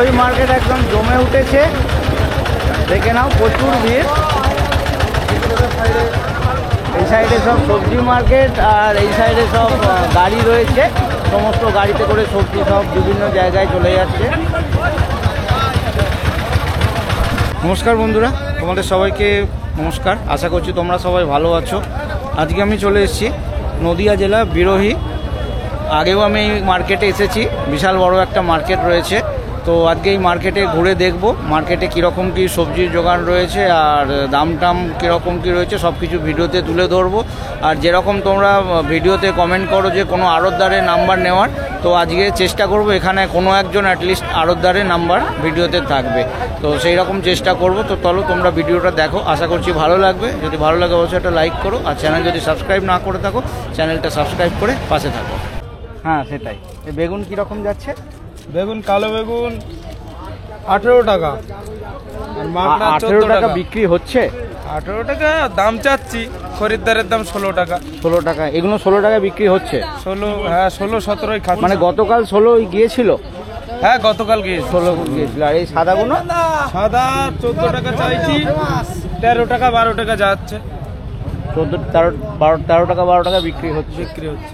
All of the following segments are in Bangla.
বিরোহী মার্কেট একদম জমে উঠেছে, দেখে নাও প্রচুর ভিড়। এই সাইডে সব সবজি মার্কেট আর এই সাইডে সব গাড়ি রয়েছে, সমস্ত গাড়িতে করে সবজি সব বিভিন্ন জায়গায় চলে যাচ্ছে। নমস্কার বন্ধুরা, তোমাদের সবাইকে নমস্কার। আশা করছি তোমরা সবাই ভালো আছো। আজকে আমি চলে এসেছি নদিয়া জেলা বিরোহী। আগেও আমি এই মার্কেটে এসেছি, বিশাল বড় একটা মার্কেট রয়েছে। তো আজকে এই মার্কেটে ঘুরে দেখব মার্কেটে কীরকম কী সবজির জোগান রয়েছে আর দাম টাম কীরকম কী রয়েছে সব কিছু ভিডিওতে তুলে ধরবো। আর যেরকম তোমরা ভিডিওতে কমেন্ট করো যে কোনো আড়তদারের নাম্বার নেওয়ার, তো আজকে চেষ্টা করব এখানে কোনো একজন অ্যাটলিস্ট আড়তদারের নাম্বার ভিডিওতে থাকবে, তো সেই রকম চেষ্টা করব। তো চলো তোমরা ভিডিওটা দেখো, আশা করছি ভালো লাগবে। যদি ভালো লাগে অবশ্যই একটা লাইক করো, আর চ্যানেল যদি সাবস্ক্রাইব না করে থাকো চ্যানেলটা সাবস্ক্রাইব করে পাশে থাকো। হ্যাঁ সেটাই। বেগুন কীরকম যাচ্ছে? বেগুন কালো বেগুন 18 টাকা, আর মাকড়া 18 টাকা বিক্রি হচ্ছে। 18 টাকা দাম চাচ্ছি, খরিদ্দারের দাম 16 টাকা। 16 টাকা, এগুলো 16 টাকা বিক্রি হচ্ছে। 16, হ্যাঁ 16-17 খাচ্ছে। মানে গতকাল 16 গিয়েছিল? হ্যাঁ গতকাল গিয়েছিল 16 গিয়েছিল। আর এই সাদাগুলো? সাদা 14 টাকা চাইছি, 13 টাকা 12 টাকা যাচ্ছে। 13 টাকা 12 টাকা বিক্রি হচ্ছে।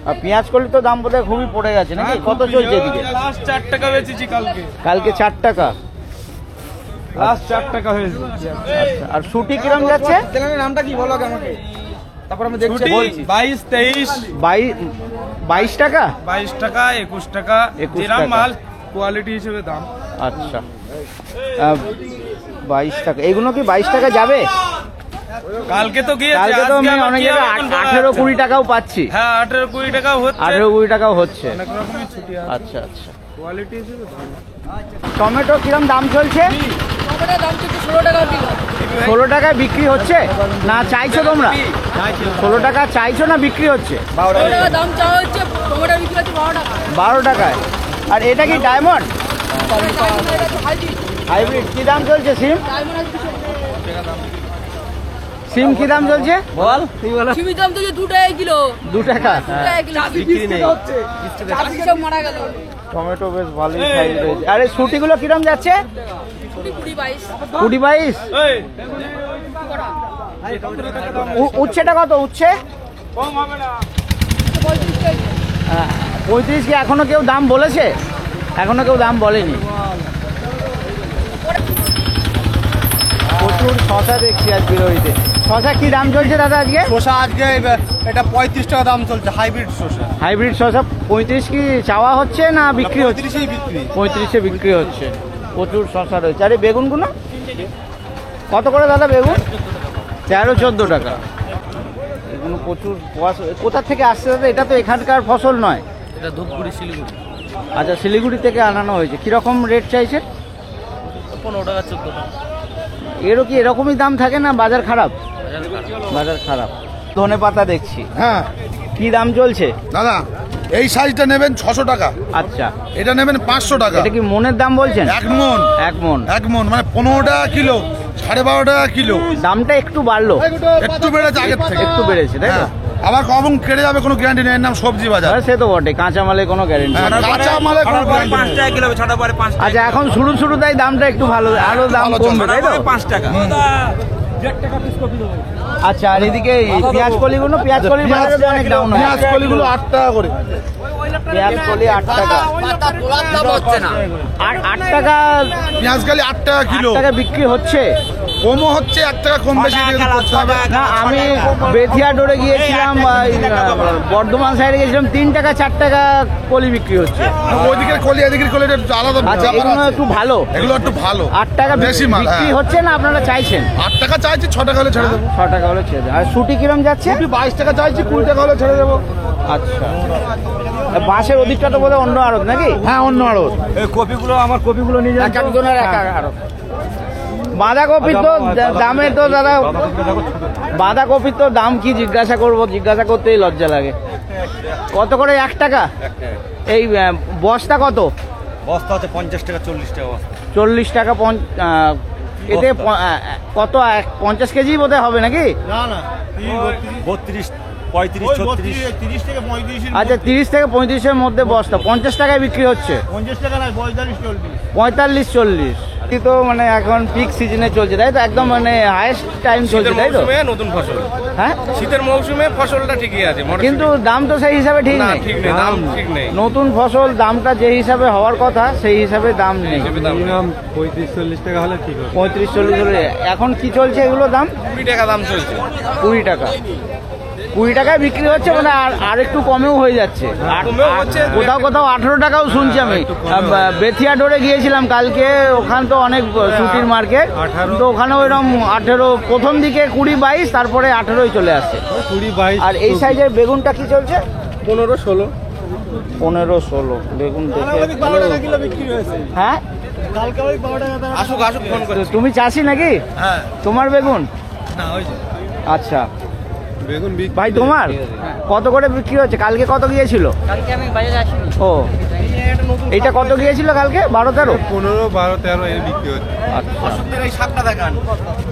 আর পেঁয়াজ করলে তো দাম বোধহয় খুবই পড়ে গেছে নাকি? কত চলছে এদিকে? লাস্ট 4 টাকা বেচেছি কালকে 4 টাকা, লাস্ট 4 টাকা হয়েছে। আচ্ছা, আর শুটি কিরম যাচ্ছে? নামটা কি বলো আমাকে, তারপর আমি দেখছি। 22, 23, 22 টাকা, 22 টাকা, 21 টাকা, 21 যেরকম টাকা। মাল কোয়ালিটি হিসেবে দাম। আচ্ছা 22 টাকা। এগুলো কি 22 টাকা যাবে? কালকে তো গিয়েছে, কালকে তো আমি অনেক জায়গায় 18-20 টাকাও পাচ্ছি। হ্যাঁ 18-20 টাকাও হচ্ছে, 18-20 টাকাও হচ্ছে। অনেক রকমই ছুটি আছে। আচ্ছা আচ্ছা। কোয়ালিটি হিসেবে দাম। টমেটো কিরম দাম চলছে? টমেটোর দাম চলছে 16 টাকা কিলো। 16 টাকায় বিক্রি হচ্ছে না চাইছো তোমরা? 16 টাকা চাইছো না বিক্রি হচ্ছে? 16 টাকা দাম চাওয়া হচ্ছে, টমেটো বিক্রি হচ্ছে 12 টাকা। 12 টাকায়। আর এটা কি ডায়মন্ড হাইব্রিড? কি দাম চলছে সিম? সিম কি দাম চলছে বল? সিমের দাম চলছে 2 টাকা কিলো। 2 টাকা। 2 টাকা কিলো বিক্রি নেই হচ্ছে, চাষি সব মারা গেল। টমেটো বেশ ভালোই সাইজ রয়েছে। আরে শুটিগুলো কিরম যাচ্ছে? 20-22। উচ্ছেটা কত? উচ্ছে কম হবে না। 35 কি এখনো কেউ দাম বলেছে? এখনো কেউ দাম বলেনি। প্রচুর শশা দেখছি আজ বিরোহীতে। শশা কি দাম চলছে দাদা আজকে? শসা আজকে এটা 35 টাকা দাম চলছে, হাইব্রিড শসা। হাইব্রিড শশা 35 কি চাওয়া হচ্ছে না বিক্রি হচ্ছে? 35 বিক্রি। 35-এ বিক্রি হচ্ছে। প্রচুর শশা রয়েছে। আরে বেগুনগুলো কত করে দাদা বেগুন? 13-14 টাকা। এগুলো প্রচুর। কোথা থেকে আসছে দাদা? এটা তো এখানকার ফসল নয়। এটা ধূপগুড়ি শিলিগুড়ি। আচ্ছা শিলিগুড়ি থেকে আনানো হয়েছে। কীরকম রেট চাইছে? 15 টাকা 14 টাকা। এরও কি এরকমই দাম থাকে না বাজার খারাপ? বাজার খারাপ। ধনে পাতা দেখছি। হ্যাঁ কি দাম চলছে দাদা? এই সাইজটা নেবেন 600 টাকা, আচ্ছা এটা নেবেন 500 টাকা। এটা কি মনের দাম বলছেন? এক মন। এক মন মানে 15 টাকা কিলো, 12.5 টাকা কিলো। দামটা একটু বাড়লো, একটু বেড়েছে আগের থেকে। একটু বেড়েছে তাই তো? হ্যাঁ, আবার কখন কেটে যাবে কোনো গ্যারান্টি নেই। এর নাম সবজি বাজার। সে তো বটে, কাঁচামালে কোনো গ্যারেন্টি। হ্যাঁ, কাঁচা মালে কোনো গ্যারান্টি 5 টাকা কিলো, ছাড়া পরে 5 টাকা। আচ্ছা এখন শুরু তাই দামটা একটু ভালো, আরো দাম ভালো কমবে তাই তো? 5 টাকা। আচ্ছা আর এদিকে পেঁয়াজ কলিগুলো, পেঁয়াজ কলি অনেক ডাউন হয়। পেঁয়াজ কলিগুলো 8 টাকা করে। পেঁয়াজ কলি 8 টাকা। হচ্ছে না। 8 টাকা। পেঁয়াজ কালি 8 টাকা কিলো। 8 টাকা বিক্রি হচ্ছে। কমও হচ্ছে, 1 টাকা কম বেশি এদিকে করতে হবে। না আমি বেথিয়া ডোরে গিয়েছিলাম, বর্ধমান সাইডে গিয়েছিলাম, 3 টাকা 4 টাকা কলি বিক্রি হচ্ছে। ওইদিকের কলি এদিকের কলি আলাদা। আচ্ছা এগুলো একটু ভালো, এগুলো একটু ভালো। 8 টাকা বেশি মাল। বিক্রি হচ্ছে না আপনারা চাইছেন? 8 টাকা চাইছি, 6 টাকা হলে ছেড়ে দেবো। 6 টাকা হলে ছেড়ে দেন। আর শুটি কিরম যাচ্ছে? 22 টাকা চাইছি, 20 টাকা হলে ছেড়ে দেবো। আচ্ছা বাঁশের ওদিকটা তো বোধহয় অন্য আড়ত নাকি? হ্যাঁ অন্য আড়ত। এই কপিগুলো, আমার কপিগুলো নিয়ে যান। একজনের এক আড়ত। বাঁধাকপি তো দামে তো দাদা, বাঁধাকপির তো দাম কি জিজ্ঞাসা করবো, জিজ্ঞাসা করতেই লজ্জা লাগে। কত করে? 1 টাকা। এই বস্তা কত? বস্তা হচ্ছে 50 টাকা 40 টাকা বস্তা। 40 টাকা। এতে কত 50 কেজি বোধহয় হবে নাকি? না না, 32 35 36 30 থেকে 35 আচ্ছা 30 থেকে 35-এর মধ্যে বস্তা 50 টাকায় বিক্রি হচ্ছে 50 টাকা না 45 চলবে। 45-40 এই তো মানে এখন পিক সিজনে চলছে তাই তো একদম মানে হাইয়েস্ট টাইম চলছে তাই তো নতুন ফসল হ্যাঁ শীতের মৌসুমে ফসলটা ঠিকই আছে কিন্তু দাম তো সেই হিসাবে ঠিক না নেই ঠিক নেই দাম ঠিক নেই নতুন ফসল দামটা যে হিসাবে হওয়ার কথা সেই হিসাবে দাম নেই 35-40 টাকা হলে ঠিক হবে। 35-40 হলে এখন কি চলছে এগুলো দাম 20 টাকা দাম চলছে 20 টাকা 20 টাকায় বিক্রি হচ্ছে মানে আর একটু কমেও হয়ে যাচ্ছে কমেও হচ্ছে। কোথাও কোথাও 18 টাকাও শুনছি আমি বেথিয়া ডোরে গিয়েছিলাম কালকে ওখান তো অনেক ছুটির মার্কেট তো ওখানে ওইরকম 18 প্রথম দিকে 20-22 তারপরে 18ই চলে আসছে 20-22 আর এই সাইজের বেগুনটা কি চলছে 15-16 15-16 বেগুন দেখে 12 টাকা কিলো বিক্রি হয়েছে। হ্যাঁ কালকে ওই 12 টাকা দাম। আসুক ফোন করে তো তুমি চাষি নাকি হ্যাঁ তোমার বেগুন না ওই আচ্ছা বেগুন ভাই তোমার কত করে বিক্রি হচ্ছে কালকে কত গিয়েছিল কালকে আমি বাজারে আসিনি। ও এইটা কত গিয়েছিল কালকে 12-13 15-12-13 এর বিক্রি হচ্ছে। ওষুধের এই শাকটা দেখান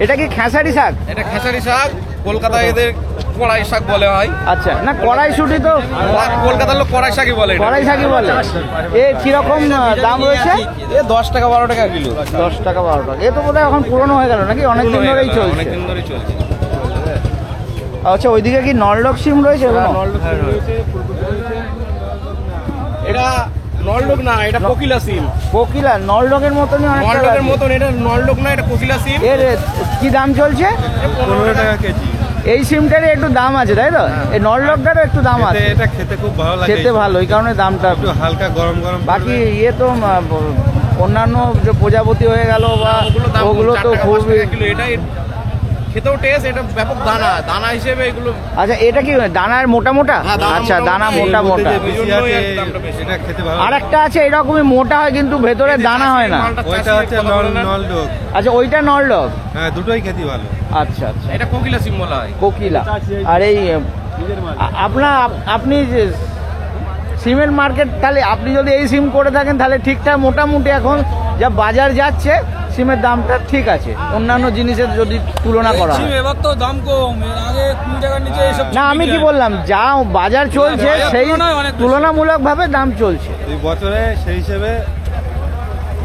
এটা কি খেসারি শাক এটা খেসারি শাক কলকাতায় এদের কড়াই শাক বলে হয় আচ্ছা না কড়াইশুঁটি তো কলকাতার লোক কড়াই শাকই বলে এটা। কড়াই শাকই বলে এ কিরকম দাম রয়েছে এ 10 টাকা 12 টাকা কিলো 10 টাকা 12 টাকা এ তো বোধহয় এখন পুরনো হয়ে গেল নাকি অনেক দিন ধরেই চলছে অনেকদিন ধরেই চলছে আচ্ছা ওইদিকে কি নলডক সিম রয়েছে এটা নলডোক না এটা কোকিলা সিম কোকিলা নলডকের মতনই অনেকটা নলডোকের লাগছে। মতন এটা নলডোক না এটা কোকিলা সিম এর কি দাম চলছে 15 টাকা কেজি। এই সিমটারই একটু দাম আছে তাই তো এই নলডকটারও একটু দাম আছে এটা খেতে খুব ভালো লাগে। খেতে ভালো এই কারণে দামটা একটু হালকা গরম গরম বাকি ইয়ে তো অন্যান্য যে প্রজাপতি হয়ে গেল বা ওগুলো তো খুবই কিলো এটা খেতেও টেস্ট এটা ব্যাপক দানা দানা হিসেবে এগুলো আচ্ছা এটা কি দানার মোটা মোটা হ্যাঁ, দানা আচ্ছা মোটা দানা মোটা। মোটা মোটা বেশি ওই জন্যই আছে, এর দামটা বেশি। এটা খেতে ভালো আর একটা আছে এরকমই মোটা হয় কিন্তু ভেতরে দানা হয় না ওইটা হচ্ছে নলডোক। আচ্ছা ওইটা নলডক হ্যাঁ দুটোই খেতে ভালো। আচ্ছা আচ্ছা এটা কোকিলা সিম বলা হয় কোকিলা আর এই আপনি যে সিমের মার্কেট তাহলে আপনি যদি এই সিম করে থাকেন তাহলে ঠিকঠাক মোটামুটি এখন যা বাজার যাচ্ছে সিমের দামটা ঠিক আছে অন্যান্য জিনিসের যদি তুলনা করা হয় এবার তো দাম কম এর আগে 20 টাকার নিচে এসব না আমি কি বললাম যা বাজার চলছে সেই তুলনামূলকভাবে দাম চলছে এই বছরে সেই হিসেবে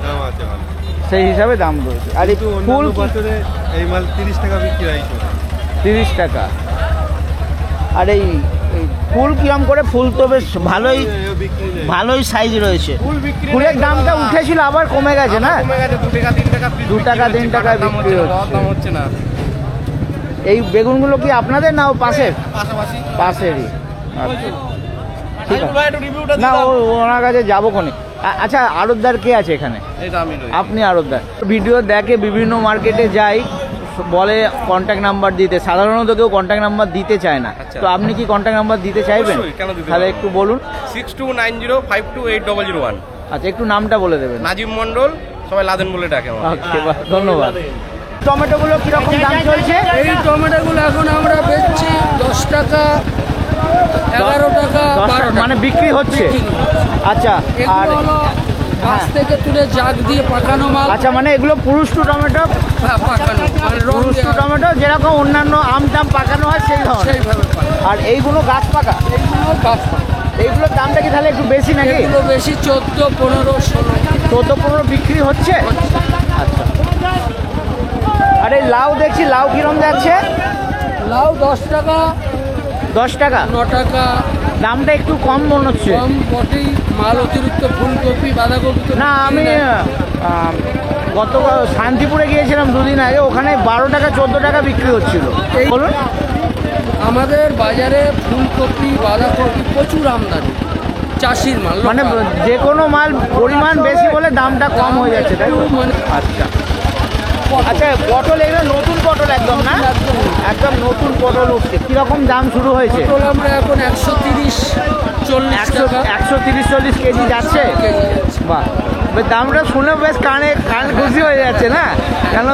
দাম আছে ভালো। সেই হিসাবে দাম রয়েছে আর এই কিন্তু ফুল অন্যান্য বছরে এই মাল 30 টাকা বিক্রি হয়েছে। 30 টাকা আর এই ফুল কিরম করে ফুল তো বেশ ভালোই ভালোই সাইজ রয়েছে ফুল বিক্রি ফুলের দামটা উঠেছিল আবার কমে গেছে না কমে গেছে 2 টাকা 3 টাকা 2 টাকা 3 টাকায় বিক্রি হচ্ছে দাম হচ্ছে না এই বেগুনগুলো কি আপনাদের না ও পাশের পাশাপাশি পাশেরই আচ্ছা ঠিক আছে একটু রিভিউটা না ওনার কাছে যাবো কোনে আচ্ছা আড়তদার কে আছে এখানে এটা আমি নই আপনি আড়তদার ভিডিও দেখে বিভিন্ন মার্কেটে যাই বলে কন্ট্যাক্ট নাম্বার দিতে সাধারণত কেউ কন্ট্যাক্ট নাম্বার দিতে চায় না আচ্ছা। তো আপনি কি কন্ট্যাক্ট নাম্বার দিতে চাইবেন অবশ্যই, কেন দিতে তাহলে পারবো। একটু বলুন 6290528001 আচ্ছা একটু নামটা বলে দেবেন নাজিম মন্ডল সবাই লাদেন বলে ডাকে আমার ওকে বাহ, ধন্যবাদ টমেটোগুলো কিরকম দাম চলছে এই টমেটোগুলো এখন আমরা বেচছি 10 টাকা 11 টাকা 12 টাকা মানে বিক্রি হচ্ছে আচ্ছা আর এগুলো হলো গাছ থেকে তুলে জাগ দিয়ে পাকানো মাল। আচ্ছা মানে এগুলো পুরুষ্টু টমেটো হ্যাঁ, পাকানো মানে রং পুরুষ্টু দেওয়া, টমেটো যেরকম অন্যান্য আম টাম পাকানো হয় সেই ধরনের সেইভাবে পাকানো। আর এইগুলো গাছ পাকা এইগুলো গাছ পাকা। এইগুলোর দামটা কি তাহলে একটু বেশি নাকি এগুলো বেশি 14, 15, 16 14-15 বিক্রি হচ্ছে আচ্ছা আর এই লাউ দেখছি লাউ কিরম যাচ্ছে লাউ 10 টাকা 10 টাকা 9 টাকা দামটা একটু কম মনে হচ্ছে কম বটেই। মাল অতিরিক্ত ফুলকপি বাঁধাকপি তো না আমি গত শান্তিপুরে গিয়েছিলাম দুদিন আগে ওখানে 12 টাকা 14 টাকা বিক্রি হচ্ছিল এই- বলুন আমাদের বাজারে ফুলকপি বাঁধাকপি প্রচুর আমদানি চাষির মাল মানে local। যে কোনো মাল পরিমাণ বেশি বলে দামটা কম হয়ে যাচ্ছে তাই তো? মানে আচ্ছা আচ্ছা পটল এগুলো নতুন পটল একদম না একদম নতুন পটল উঠছে কিরকম দাম শুরু হয়েছে পটল আমরা এখন 130-40 টাকা 130-40 কেজি যাচ্ছে কেজি যাচ্ছে। বাহ বেশ দামটা শুনে বেশ কান খুশি হয়ে যাচ্ছে না কেন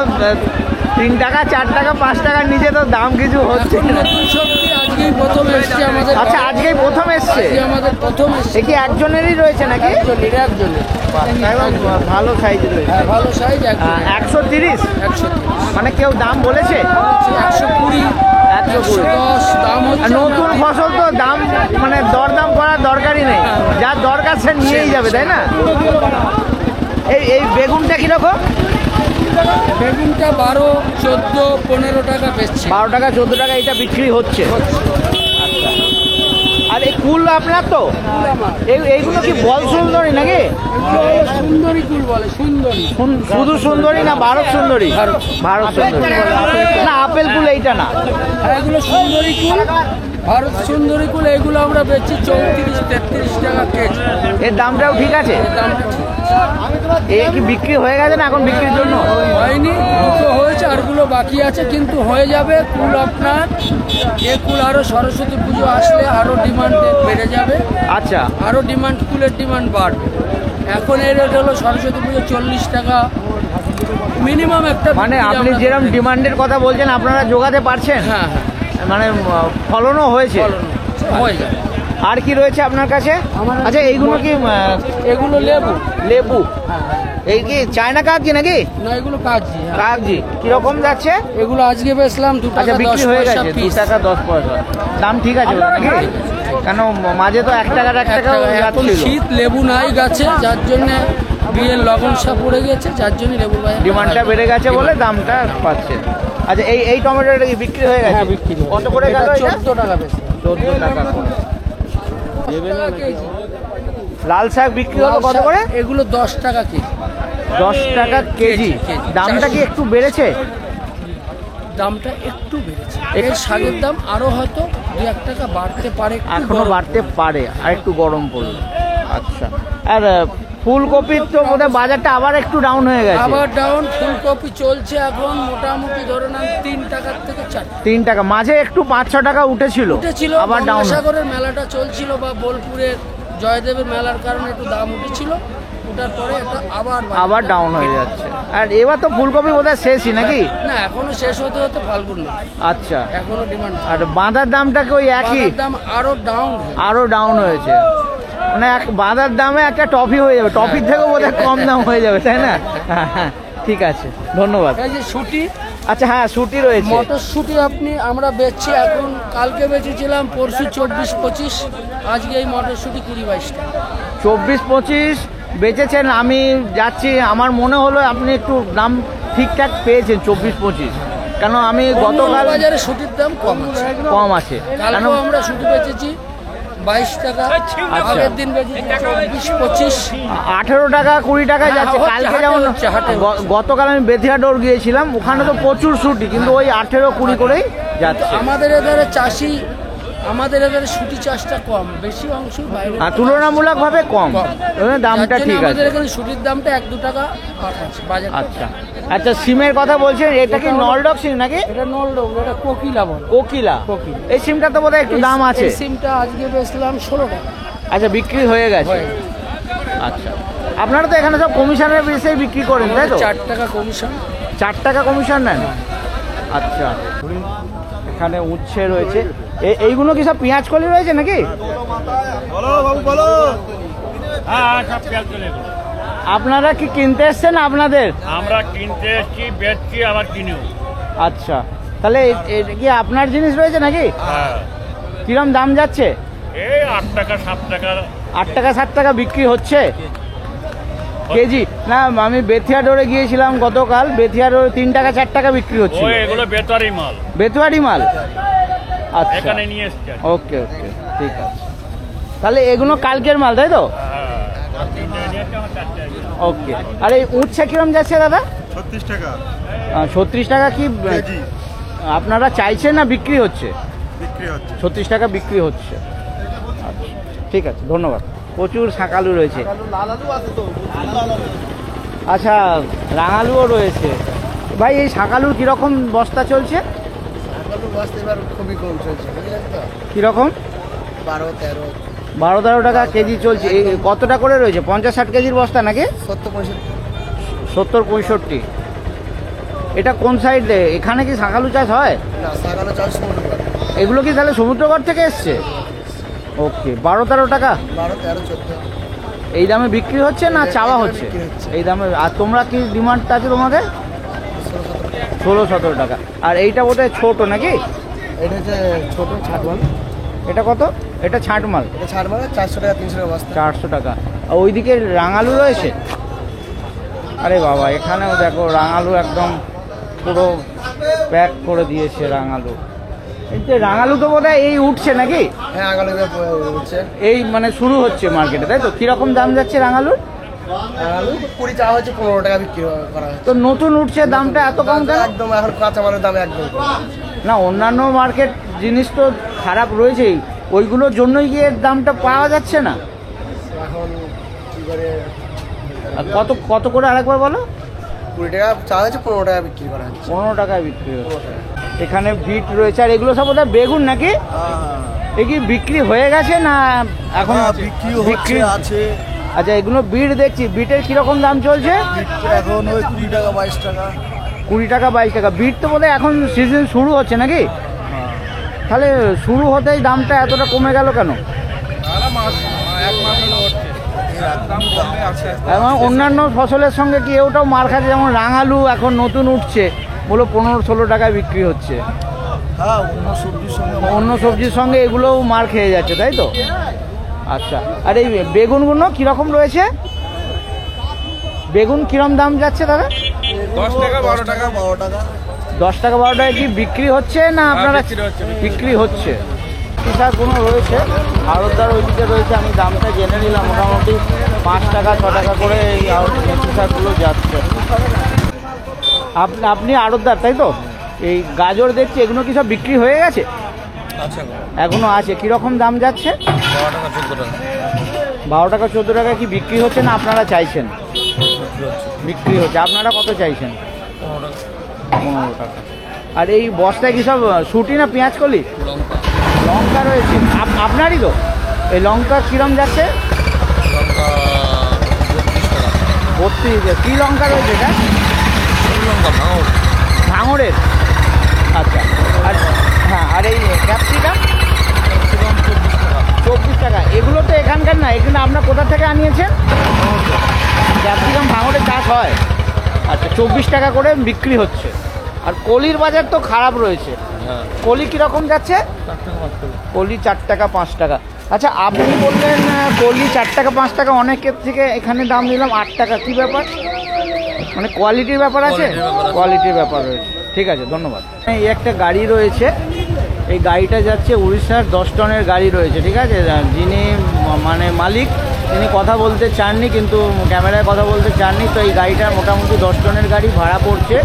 3 টাকা 4 টাকা 5 টাকার নিচে তো দাম কিছু হচ্ছে এখন না নতুন সবজি আজকেই প্রথম এসছে আমাদের আচ্ছা আজকেই প্রথম এসছে আজকে আমাদের প্রথম এসছে এ কি একজনেরই রয়েছে নাকি একজনের একদম ভালো সাইজ রয়েছে হ্যাঁ ভালো সাইজ 130 130 মানে কেউ দাম বলেছে 120 120 110 দাম আর হচ্ছে নতুন ফসল তো দাম মানে দরদাম করার দরকারই নেই, যার দরকার সে নিয়েই যাবে, তাই না? এই এই বেগুনটা কিরকম? বেগুনটা 12, 14, 15 টাকা বেচছে। 12 টাকা 14 টাকা এটা বিক্রি হচ্ছে। আচ্ছা, আর এই কুল আপনার তো? এইগুলো কি বল সুন্দরী নাকি? এগুলো হলো সুন্দরী কুল বলে, সুন্দরী। শুধু সুন্দরী না ভারত সুন্দরী? ভারত সুন্দরী না, আপেল কুল এইটা না? এগুলো সুন্দরী কুল, ভারত সুন্দরী কুল। এগুলো আমরা বেচছি 34-33 টাকা কেজি। এর দামটাও ঠিক আছে? দামটা ঠিক। এ কি বিক্রি হয়ে গেছে না এখন বিক্রির জন্য? হয়নি, দুটো হয়েছে, আরগুলো বাকি আছে, কিন্তু হয়ে যাবে। কুল আপনার এ কুল আরো সরস্বতী পুজো আসলে আরো ডিমান্ড বেড়ে যাবে, আচ্ছা, আরো ডিমান্ড, কুলের ডিমান্ড বাড়বে। এখন এর রেট হলো সরস্বতী পুজো 40 টাকা মিনিমাম একটা। মানে বিক্রি আপনি আমরা যেরকম করি। ডিমান্ডের কথা বলছেন আপনারা যোগাতে পারছেন? হ্যাঁ মানে ফলনও হয়েছে? হয়ে যাবে। আর কি রয়েছে আপনার কাছে? আমার আচ্ছা, এইগুলো কি এগুলো লেবু। লেবু? এই কি চায়না কাগজি নাকি? না, এগুলো কাগজি। কাগজি কিরকম যাচ্ছে? এগুলো আজকে বেচলাম 2 আচ্ছা, টাকা বিক্রি 10 হয়ে পয়সা গেছে 2 পিস। টাকা 10 পয়সা। দাম ঠিক আছে নাকি? কেন মাঝে তো 1 টাকার 1 টাকা এখন যাচ্ছিল। শীত, লেবু নাই গাছে, যার জন্য বিয়ের লগন সব পড়ে গেছে, যার জন্য লেবুর বাজার ডিমান্ডটা বেড়ে গেছে বলে দামটা পাচ্ছে। আচ্ছা, এই এই টমেটোটা কি বিক্রি হয়ে গেছে? হ্যাঁ, বিক্রি হয়ে কত করে গেল? 14 টাকা বেশি। 14 টাকা করে। লাল শাক বিক্রি হলো কত করে? এগুলো 10 টাকা কেজি। 10 টাকা কেজি। কেজি। দামটা কি একটু বেড়েছে? দামটা একটু বেড়েছে। এর শাকের দাম আরো হয়তো 2-1 টাকা বাড়তে পারে, একটু এখনো গরম। বাড়তে পারে, আর একটু গরম পড়লো। আচ্ছা, আর ফুলকপির তো বোধহয় বাজারটা আবার একটু ডাউন হয়ে গেছে। আবার ডাউন। ফুলকপি চলছে এখন মোটামুটি ধরে নেন 3 টাকার থেকে 4 টাকা 3 টাকা, মাঝে একটু 5-6 টাকা উঠেছিল, উঠেছিল। আবার ডাউন। গঙ্গাসাগরের মেলাটা চলছিল বা বোলপুরের জয়দেবের মেলার কারণে একটু দাম উঠেছিল, ওটার পরে এটা আবার ডাউন হয়ে যাচ্ছে। আর এবার তো ফুলকপি বোধহয় শেষই নাকি? না, এখনো শেষ হতে হতে ফাল্গুন না, আচ্ছা, এখনো ডিমান্ড। আর বাঁধার দামটা কি ওই একই? দাম আরো ডাউন। আরো ডাউন হয়েছে, মানে বাঁধার দামে একটা টফি হয়ে যাবে, টফির থেকেও বোধহয় কম দাম হয়ে যাবে, তাই না? হ্যাঁ, ঠিক আছে, ধন্যবাদ। এই যে শুটি, আচ্ছা, হ্যাঁ, শুটি রয়েছে। মটরশুটি আমরা বেচছি এখন, কালকে বেচেছিলাম, পরশু 24-25, আজকে এই মটরশুটি 20-22 টাকা। 24-25 বেচেছেন, আমি যাচ্ছি, আমার মনে হলো আপনি একটু দাম ঠিকঠাক পেয়েছেন 24-25, কেন আমি গতকাল বাজারে শুটির দাম কম আছে, কম আছে, কেন? কালকেও আমরা শুটি বেচেছি 22 টাকা, আগের দিন বেচেছি 24-25। 18 টাকা 20 টাকায় যাচ্ছে। হচ্ছে, কালকে হাটে যেমন হচ্ছে, হাটে গতকাল আমি বেথিয়াডোর গিয়েছিলাম, ওখানে তো প্রচুর শুটি, কিন্তু ওই 18-20 করেই যাচ্ছে। আমাদের এখানে চাষি, আমাদের এখানে শুটি চাষটা কম, বেশি অংশ বাইরে, তুলনামূলকভাবে কম, দামটা যার জন্য ঠিক আছে। আমাদের এখানে শুটির দামটা 1-2 টাকা আপ আছে বাজার। আচ্ছা, আচ্ছা, সিমের কথা বলছেন, এটা কি নলডক সিম নাকি? এটা নলডোব, এটা কোকিলা বলে। কোকিলা। কোকিলা। এই সিমটা তো বোধহয় একটু দাম আছে। এই সিমটা আজকে বেচলাম 16 টাকা। আচ্ছা, বিক্রি হয়ে গেছে। হয়ে গেছে। আচ্ছা, আপনারা তো এখানে সব কমিশনের বেসেই বিক্রি করেন, তাই তো? 4 টাকা কমিশন। 4 টাকা কমিশন নেন? আচ্ছা, এখানে উচ্ছে রয়েছে, এইগুলো কি সব পেঁয়াজ কলি রয়েছে নাকি? আপনারা কি কিনতে এসছেন? আপনাদের? আমরা কিনতে এসছি, বেচছি, আবার কিনিও। আচ্ছা, তাহলে এটা কি আপনার জিনিস রয়েছে নাকি? হ্যাঁ, কিরম দাম যাচ্ছে? এই 8 টাকা 7 টাকা। 8 টাকা 7 টাকা বিক্রি হচ্ছে কেজি? না, আমি বেথিয়াডোরে গিয়েছিলাম গতকাল, বেথিয়াডোরে 3 টাকা 4 টাকা বিক্রি হচ্ছে। ওই এগুলো বেতারি মাল, বেতুয়ারি মাল? আচ্ছা, এখানে নিয়ে এসছে। ওকে ওকে, ঠিক আছে। তাহলে এগুলো কালকের মাল, তাই তো? হ্যাঁ, 3টে নিয়ে এসছে, আমার 4টে আছে। ওকে। আর এই উচ্ছে কিরম যাচ্ছে দাদা? 36 টাকা 36 টাকা কি কেজি আপনারা চাইছেন না বিক্রি হচ্ছে? বিক্রি হচ্ছে। 36 টাকা বিক্রি হচ্ছে। আচ্ছা, ঠিক আছে, ধন্যবাদ। প্রচুর শাকালু রয়েছে। আচ্ছা, রাঙালুও রয়েছে। ভাই, এই শাকালুর কীরকম বস্তা চলছে? এবার খুবই কম চলছে, বুঝলেন তো? কীরকম? 12-13, 12-13 টাকা কেজি চলছে। এই কতটা করে রয়েছে? 50-60 কেজির বস্তা নাকি? 70-65। 70-65। এটা কোন সাইডে? এখানে কি শাকালু চাষ হয়? না, সাগানো চাষ সমুদ্র, এগুলো কি তাহলে সমুদ্রগড় থেকে এসছে? ওকে, 12-13 টাকা 12-13-14। এই দামে বিক্রি হচ্ছে না চাওয়া হচ্ছে? বিক্রি হচ্ছে। এই দামে। আর তোমরা কি ডিমান্ড আছে তোমাদের? 16-17 টাকা। আর এইটা বোধহয় ছোট নাকি? এটা হচ্ছে ছোট ছাট মাল। এটা কত? এটা ছাট মাল, এটা ছাট মাল 400 টাকা 300 টাকা বস্তা। 400 টাকা। আর ওইদিকে রাঙালু রয়েছে। আরে বাবা, এখানেও দেখো রাঙালু একদম পুরো প্যাক করে দিয়েছে রাঙালু। এই যে রাঙালু তো বোধহয় এই উঠছে নাকি? হ্যাঁ আগালে হচ্ছে এই মানে শুরু হচ্ছে মার্কেটে, তাই তো? কিরকম দাম যাচ্ছে রাঙালুর? আলু 20 চাওয়া হচ্ছে, 15 টাকা বিক্রি করা হচ্ছে। তো নতুন উঠছে, দামটা এত কম কেন? একদম এখন কাঁচা মালের দাম একদম কম। না, অন্যান্য মার্কেট জিনিস তো খারাপ রয়েছেই, ওইগুলোর জন্যই গিয়ে দামটা পাওয়া যাচ্ছে না। এখন কি করে আর কত কত করে আরেকবার বলো? 20 টাকা চাওয়া হচ্ছে, 15 টাকা বিক্রি করা হচ্ছে। 15 টাকায় বিক্রি হচ্ছে। এখানে বিট রয়েছে, আর এগুলো সব বোধহয় বেগুন নাকি? এ কি বিক্রি হয়ে গেছে না এখন বিক্রি আছে। আচ্ছা, এগুলো বিট দেখছি। বিটের কিরকম দাম চলছে? এখন ওই 20 টাকা 22 টাকা। 20 টাকা 22 টাকা। বিট তো বোধহয় এখন সিজন শুরু হচ্ছে নাকি? তাহলে শুরু হতেই দামটা এতটা কমে গেল কেন? এবং অন্যান্য ফসলের সঙ্গে কি ওটাও মার খাচ্ছে? যেমন রাঙালু এখন নতুন উঠছে, বলো 15-16 টাকায় বিক্রি হচ্ছে। হ্যাঁ অন্য সবজির সঙ্গে অন্য সবজির সঙ্গে এগুলোও মার খেয়ে যাচ্ছে, তাই তো? আচ্ছা, আর এই বেগুনগুলো কীরকম রয়েছে? বেগুন কিরম দাম যাচ্ছে দাদা? 10 টাকা 12 টাকা 12 টাকা। 10 টাকা 12 টাকা কি বিক্রি হচ্ছে না আপনারা? বিক্রি হচ্ছে। শাক কোনো রয়েছে, আড়তদার ওইদিকে রয়েছে। আমি দামটা জেনে নিলাম, মোটামুটি 5 টাকা 6 টাকা করে এই শাকগুলো যাচ্ছে। আপনি আড়তদার, তাই তো? এই গাজর দেখছি, এগুলো কি সব বিক্রি হয়ে গেছে? এখনো আছে। কিরকম দাম যাচ্ছে? 12 টাকা 14 টাকা কি বিক্রি হচ্ছে না আপনারা চাইছেন? বিক্রি হচ্ছে। আপনারা কত চাইছেন? 15 টাকা। আর এই বস্তায় কি সব শুটি না পেঁয়াজ কলি? লঙ্কা রয়েছে আপনারই তো? এই লঙ্কা কিরম যাচ্ছে? 32। কি লঙ্কা রয়েছে এটা? ভাঙড়ের। আচ্ছা, আর হ্যাঁ, আর এই ক্যাপসিকাম 24 টাকা। এগুলো তো এখানকার না, এখানে আপনার কোথা থেকে আনিয়েছেন? ক্যাপসিকাম ভাঙড়ে চাষ হয়। আচ্ছা, 24 টাকা করে বিক্রি হচ্ছে। আর কলির বাজার তো খারাপ রয়েছে। কলি কীরকম যাচ্ছে? কলি 4 টাকা 5 টাকা। আচ্ছা, আপনি বললেন কলি 4 টাকা 5 টাকা, অনেকের থেকে এখানে দাম দিলাম 8 টাকা। কী ব্যাপার? মানে কোয়ালিটির ব্যাপার আছে? কোয়ালিটির ব্যাপার রয়েছে। ঠিক আছে, ধন্যবাদ। এই একটা গাড়ি রয়েছে, এই গাড়িটা যাচ্ছে উড়িষ্যার 10 টনের গাড়ি রয়েছে, ঠিক আছে? যিনি মানে মালিক, তিনি কথা বলতে চাননি, কিন্তু ক্যামেরায় কথা বলতে চাননি। তো এই গাড়িটা মোটামুটি 10 টনের গাড়ি ভাড়া পড়ছে।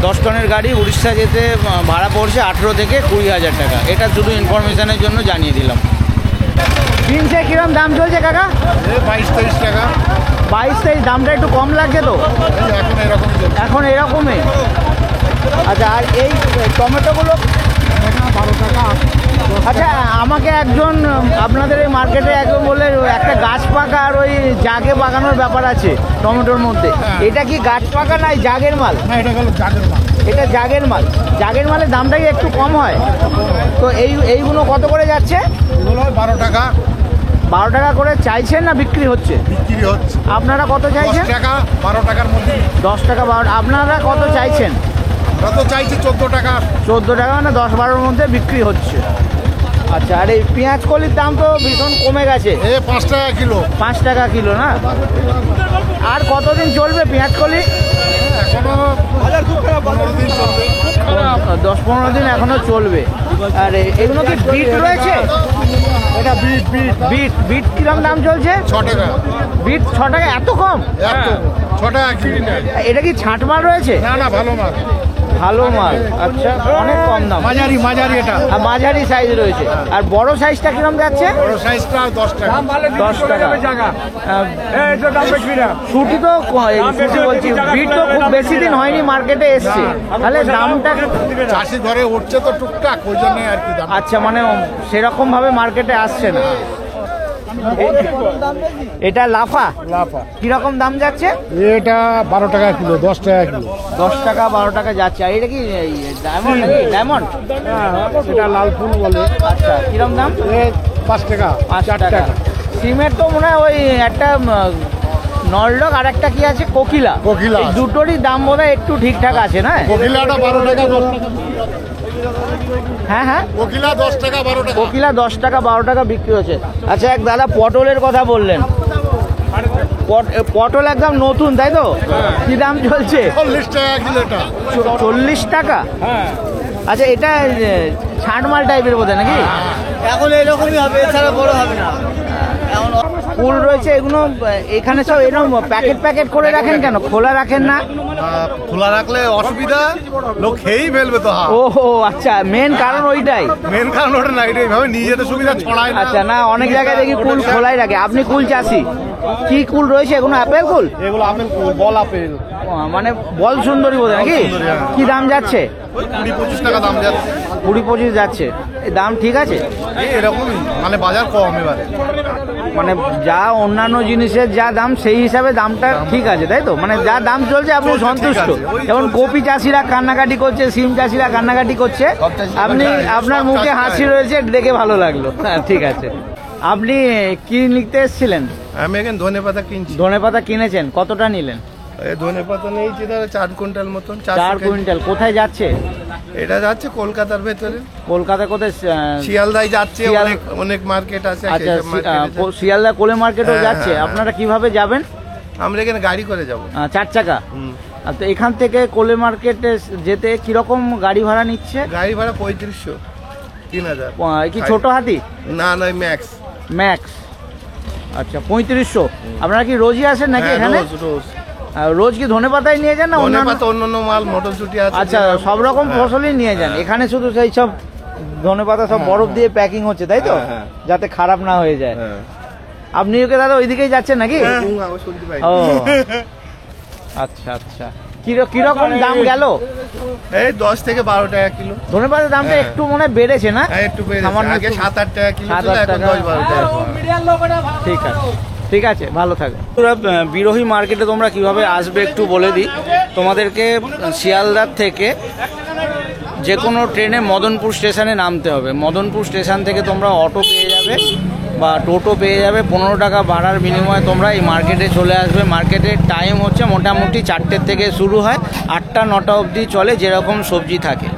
10 টনের গাড়ি উড়িষ্যা যেতে ভাড়া পড়ছে 18 থেকে 20,000 টাকা। এটা শুধু ইনফরমেশনের জন্য জানিয়ে দিলাম। বিনসে কিরম দাম চলছে কাকা? 22-23 টাকা। 22-23। দামটা একটু কম লাগছে তো এখন এরকম এখন এরকমই। আচ্ছা, আর এই টমেটোগুলো 12 টাকা। আচ্ছা, আমাকে একজন আপনাদের এই মার্কেটে একজন বলে একটা গাছ পাকা আর ওই জাগে পাকানোর ব্যাপার আছে টমেটোর মধ্যে। এটা কি গাছ পাকা না জাগের মাল? না, এটা গেল জাগের মাল। এটা জাগের মাল। জাগের মালের দামটা কি একটু কম হয়? তো এইগুলো কত করে যাচ্ছে? এগুলো 12 টাকা। 12 টাকা করে চাইছেন না বিক্রি হচ্ছে? বিক্রি হচ্ছে। আপনারা কত 10 চাইছেন? টাকা 12 টাকার মধ্যে। 10 টাকা 12। আপনারা কত চাইছেন? কত চাইছি? 14 টাকা। 14 টাকা, মানে 10-12-র মধ্যে বিক্রি হচ্ছে। আচ্ছা, আর এই পেঁয়াজ কলির দাম তো ভীষণ কমে গেছে। 5 টাকা কিলো। 5 টাকা কিলো না? আর কতদিন চলবে পেঁয়াজ কলি? এখনো 15 দিন চলবে। 10-15 দিন এখনো চলবে। আর এগুলো কি বিট রয়েছে? এটা বিট বিট কিরম দাম চলছে? 6 টাকা। বিট 6 টাকা, এত কম? 6 টাকা কিলো। এটা কি ছাঁট মাল রয়েছে? না না, ভালো মাল। ভালো মাল। আচ্ছা, অনেক কম দাম। মাঝারি এটা। আর মাঝারি সাইজ রয়েছে। আর বড় সাইজটা কিরম যাচ্ছে? বড় সাইজটা 10 টাকা। 10 টাকা। ছুটি তো ছুটি বলছি, বিট তো খুব বেশি দিন হয়নি মার্কেটে এসছে, তাহলে দামটা চাষি ঘরে উঠছে তো টুকটাক, ওই জন্য আর কি দাম। আচ্ছা, মানে সেরকম ভাবে মার্কেটে আসছে না। এটা লাফা কিরকম দাম যাচ্ছে? এটা 12 টাকা কিলো, 10 টাকা কিলো। 10 টাকা 12 টাকা যাচ্ছে। আর এটা কি ডায়মন্ড নাকি? ডায়মন্ড? এটা লাল ফুল বলে। আচ্ছা, কিরম দাম? 5 টাকা। 5 টাকা। সিমের তো মনে হয় ওই একটা নলডক, আর একটা কি আছে কোকিলা। কোকিলা এই দুটোরই দাম বোধহয় একটু ঠিকঠাক আছে না? কোকিলাটা 12 টাকা 10 টাকা। হ্যাঁ হ্যাঁ, কোকিলা 10 টাকা 12 টাকা। কোকিলা 10 টাকা 12 টাকা বিক্রি হচ্ছে। আচ্ছা, এক দাদা পটলের কথা বললেন, পটল একদম নতুন তাই তো? কি দাম চলছে? 40 টাকা কিলোটা। 40 টাকা। আচ্ছা, এটা ছাঁটমাল টাইপের বোধ হয় নাকি? এখন এরকমই হবে, এছাড়া বড় হবে না। কুল রয়েছে এগুলো এখানে সব এরকম প্যাকেট প্যাকেট করে রাখেন কেন, খোলা রাখেন না? খোলা রাখলে অসুবিধা, লোক খেয়েই ফেলবে তো। ওহো আচ্ছা, মেন কারণ ওইটাই। মেন কারণ ওটা না, এইভাবে নিয়ে যেতে সুবিধা ছড়ায় না। আচ্ছা, না অনেক জায়গায় দেখি কুল খোলাই রাখে। আপনি কুল চাষি, কি কুল রয়েছে এগুলো? আপেল কুল? এগুলো আপেল কুল, বল আপেল। মানে বল সুন্দরী বোধ হয় নাকি? কি দাম যাচ্ছে? 20-25 টাকা দাম যাচ্ছে। 20-25 যাচ্ছে। এই দাম ঠিক আছে? এরকমই, মানে বাজার কম এবারে। মানে যা অন্যান্য জিনিসের যা দাম সেই হিসাবে দামটা ঠিক আছে তাই তো? মানে যা দাম চলছে আপনি সন্তুষ্ট? যেমন কপি চাষিরা কান্নাকাটি করছে, সিম চাষিরা কান্নাকাটি করছে, আপনি আপনার মুখে হাসি রয়েছে, দেখে ভালো লাগলো। হ্যাঁ ঠিক আছে। আপনি কি নিতে এসেছিলেন? আমি এখানে ধনেপাতা কিনছি। ধনেপাতা কিনেছেন, কতটা নিলেন? এই ধনেপাতা নিয়েছি ধরো 4 কুইন্টাল মতন। 4 কুইন্টাল। কোথায় যাচ্ছে? এটা যাচ্ছে কলকাতার ভেতরে। কলকাতা কোথায়? শিয়ালদায় যাচ্ছে, অনেক অনেক মার্কেট আছে। আচ্ছা, সেই সব market এ যাচ্ছে। শিয়ালদা কোলে মার্কেটও হ্যাঁ, যাচ্ছে। হ্যাঁ, আপনারা কিভাবে যাবেন? আমরা এখানে গাড়ি করে যাব। 4 চাকা। আর তো এখান থেকে কোলে মার্কেটে যেতে কিরকম গাড়ি ভাড়া নিচ্ছে? গাড়ি ভাড়া 3500, 3000। কি ছোট হাতি? না না, ম্যাক্স। ম্যাক্স। আচ্ছা, 3500। আপনারা কি রোজই আসেন নাকি এখানে? রোজ রোজ। রোজ কি ধনেপাতাই নিয়ে যান না অন্যান্য? ধনেপাতা, অন্যান্য মাল, মটরশুঁটি আছে। আচ্ছা, সব রকম ফসলই নিয়ে যান। এখানে শুধু সেই সব ধনেপাতা সব বরফ দিয়ে প্যাকিং হচ্ছে তাই তো? হ্যাঁ। যাতে খারাপ না হয়ে যায়। আপনি ওকে দাদা ওইদিকেই যাচ্ছেন নাকি? ও আচ্ছা আচ্ছা। কিরকম দাম গেল? এই 10 থেকে 12 টাকা কিলো। ধনেপাতার দামটা হ্যাঁ। একটু মনে হয় বেড়েছে না? হ্যাঁ, একটু বেড়েছে। সামান্য আগে একটু। 7-8 টাকা কিলো 7-8 ছিল, এখন টাকা। 10-12 টাকা। ঠিক আছে, ঠিক আছে, ভালো থাকবে। বিরোহী মার্কেটে তোমরা কিভাবে আসবে একটু বলে দিই তোমাদেরকে। শিয়ালদার থেকে যে কোনো ট্রেনে মদনপুর স্টেশনে নামতে হবে। মদনপুর স্টেশন থেকে তোমরা অটো পেয়ে যাবে বা টোটো পেয়ে যাবে। 15 টাকা ভাড়ার বিনিময়ে তোমরা এই মার্কেটে চলে আসবে। মার্কেটের টাইম হচ্ছে মোটামুটি 4টে থেকে শুরু হয়, 8টা 9টা অবধি চলে, যেরকম সবজি থাকে।